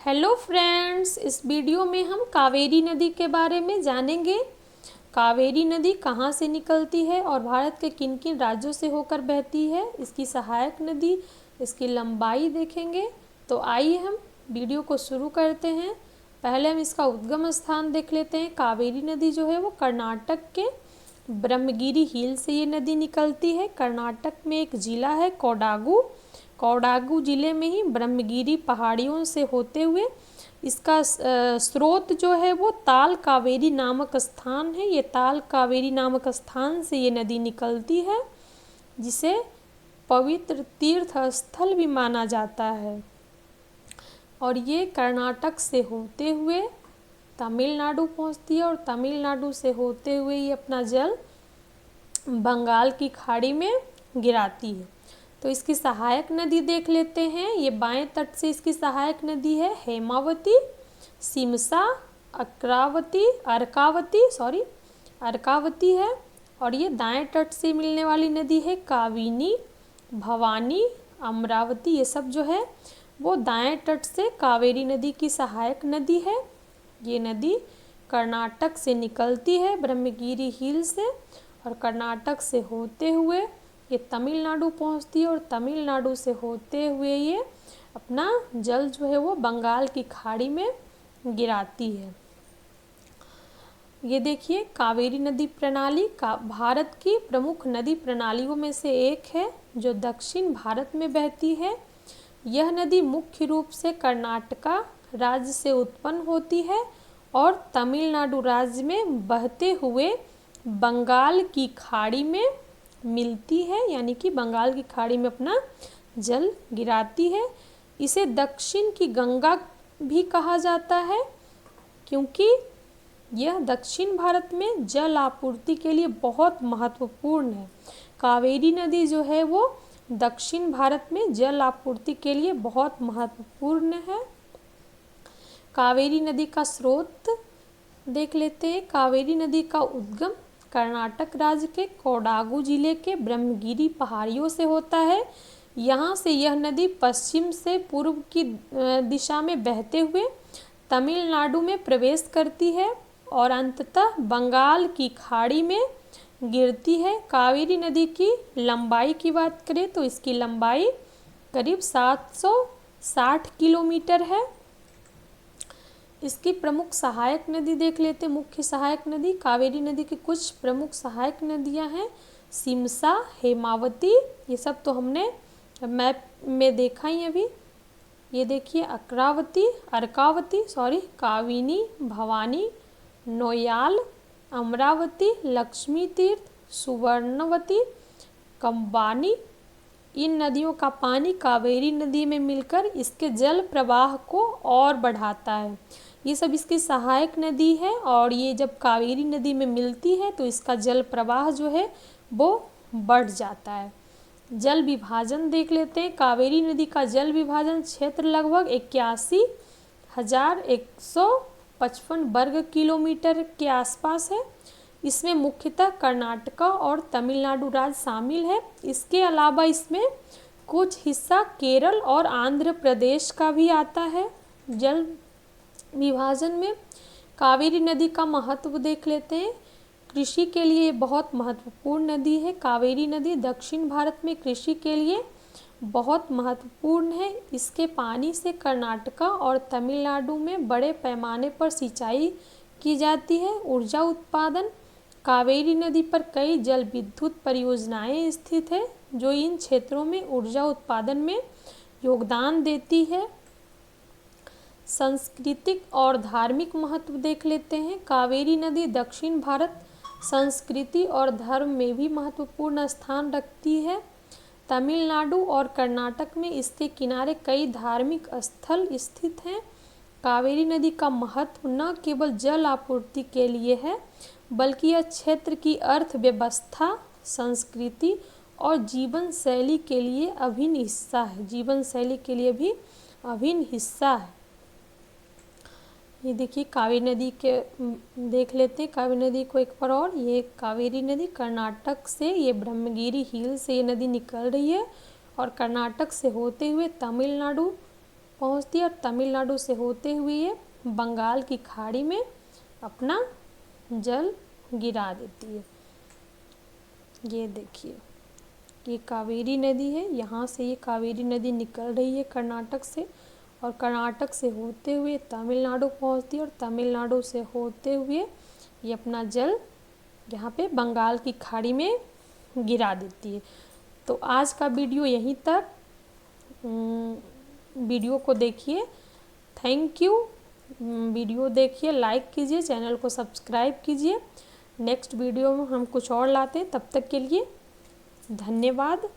Hello friends, इस video में हम कावेरी नदी के बारे में जानेंगे। कावेरी नदी कहाँ से निकलती है और भारत के किन किन राज्यों से होकर बहती है, इसकी सहायक नदी, इसकी लंबाई देखेंगे। तो आइए हम वीडियो को शुरू करते हैं। पहले हम इसका उद्गम स्थान देख लेते हैं। कावेरी नदी जो है वो कर्नाटक के ब्रह्मगिरी हिल से ये नदी निकलती है। कर्नाटक में एक ज़िला है कोडागू ज़िले में ही ब्रह्मगिरी पहाड़ियों से होते हुए इसका स्रोत जो है वो ताल कावेरी नामक स्थान है। ये ताल कावेरी नामक स्थान से ये नदी निकलती है, जिसे पवित्र तीर्थ स्थल भी माना जाता है। और ये कर्नाटक से होते हुए तमिलनाडु पहुंचती है और तमिलनाडु से होते हुए ये अपना जल बंगाल की खाड़ी में गिराती है। तो इसकी सहायक नदी देख लेते हैं। ये बाएं तट से इसकी सहायक नदी है हेमावती, सिमसा, अर्कावती है। और ये दाएं तट से मिलने वाली नदी है काविनी, भवानी, अमरावती। ये सब जो है वो दाएं तट से कावेरी नदी की सहायक नदी है। ये नदी कर्नाटक से निकलती है ब्रह्मगिरी हिल से, और कर्नाटक से होते हुए ये तमिलनाडु पहुंचती है और तमिलनाडु से होते हुए ये अपना जल जो है वो बंगाल की खाड़ी में गिराती है। ये देखिए, कावेरी नदी प्रणाली का भारत की प्रमुख नदी प्रणालियों में से एक है, जो दक्षिण भारत में बहती है। यह नदी मुख्य रूप से कर्नाटका राज्य से उत्पन्न होती है और तमिलनाडु राज्य में बहते हुए बंगाल की खाड़ी में मिलती है, यानी कि बंगाल की खाड़ी में अपना जल गिराती है। इसे दक्षिण की गंगा भी कहा जाता है, क्योंकि यह दक्षिण भारत में जल आपूर्ति के लिए बहुत महत्वपूर्ण है। कावेरी नदी जो है वो दक्षिण भारत में जल आपूर्ति के लिए बहुत महत्वपूर्ण है। कावेरी नदी का स्रोत देख लेते हैं। कावेरी नदी का उद्गम कर्नाटक राज्य के कोडागू जिले के ब्रह्मगिरी पहाड़ियों से होता है। यहाँ से यह नदी पश्चिम से पूर्व की दिशा में बहते हुए तमिलनाडु में प्रवेश करती है और अंततः बंगाल की खाड़ी में गिरती है। कावेरी नदी की लंबाई की बात करें तो इसकी लंबाई करीब 760 किलोमीटर है। इसकी प्रमुख सहायक नदी देख लेते हैं। मुख्य सहायक नदी कावेरी नदी की कुछ प्रमुख सहायक नदियां हैं सिमसा, हेमावती। ये सब तो हमने मैप में देखा ही अभी। ये देखिए काविनी, भवानी, नोयाल, अमरावती, लक्ष्मी तीर्थ, सुवर्णवती, कंबानी। इन नदियों का पानी कावेरी नदी में मिलकर इसके जल प्रवाह को और बढ़ाता है। ये सब इसकी सहायक नदी है, और ये जब कावेरी नदी में मिलती है तो इसका जल प्रवाह जो है वो बढ़ जाता है। जल विभाजन देख लेते हैं। कावेरी नदी का जल विभाजन क्षेत्र लगभग 81,155 वर्ग किलोमीटर के आसपास है। इसमें मुख्यतः कर्नाटका और तमिलनाडु राज्य शामिल है। इसके अलावा इसमें कुछ हिस्सा केरल और आंध्र प्रदेश का भी आता है। जल विभाजन में कावेरी नदी का महत्व देख लेते हैं। कृषि के लिए बहुत महत्वपूर्ण नदी है। कावेरी नदी दक्षिण भारत में कृषि के लिए बहुत महत्वपूर्ण है। इसके पानी से कर्नाटका और तमिलनाडु में बड़े पैमाने पर सिंचाई की जाती है। ऊर्जा उत्पादन कावेरी नदी पर कई जल विद्युत परियोजनाएं स्थित है, जो इन क्षेत्रों में ऊर्जा उत्पादन में योगदान देती है। सांस्कृतिक और धार्मिक महत्व देख लेते हैं। कावेरी नदी दक्षिण भारत संस्कृति और धर्म में भी महत्वपूर्ण स्थान रखती है। तमिलनाडु और कर्नाटक में इसके किनारे कई धार्मिक स्थल स्थित हैं। कावेरी नदी का महत्व न केवल जल आपूर्ति के लिए है, बल्कि यह क्षेत्र की अर्थव्यवस्था, संस्कृति और जीवन शैली के लिए अभिन्न हिस्सा है। ये देखिए, कावेरी नदी के देख लेते हैं। कावेरी नदी को एक बार और। ये कावेरी नदी कर्नाटक से, ये ब्रह्मगिरी हिल से ये नदी निकल रही है और कर्नाटक से होते हुए तमिलनाडु पहुंचती है और तमिलनाडु से होते हुए ये बंगाल की खाड़ी में अपना जल गिरा देती है। ये देखिए, ये कावेरी नदी है, यहाँ से ये कावेरी नदी निकल रही है कर्नाटक से, और कर्नाटक से होते हुए तमिलनाडु पहुँचती है और तमिलनाडु से होते हुए ये अपना जल यहाँ पे बंगाल की खाड़ी में गिरा देती है। तो आज का वीडियो यहीं तक, वीडियो को देखिए। Thank you. वीडियो देखिए, लाइक कीजिए, चैनल को सब्सक्राइब कीजिए। नेक्स्ट वीडियो में हम कुछ और लाते हैं, तब तक के लिए धन्यवाद।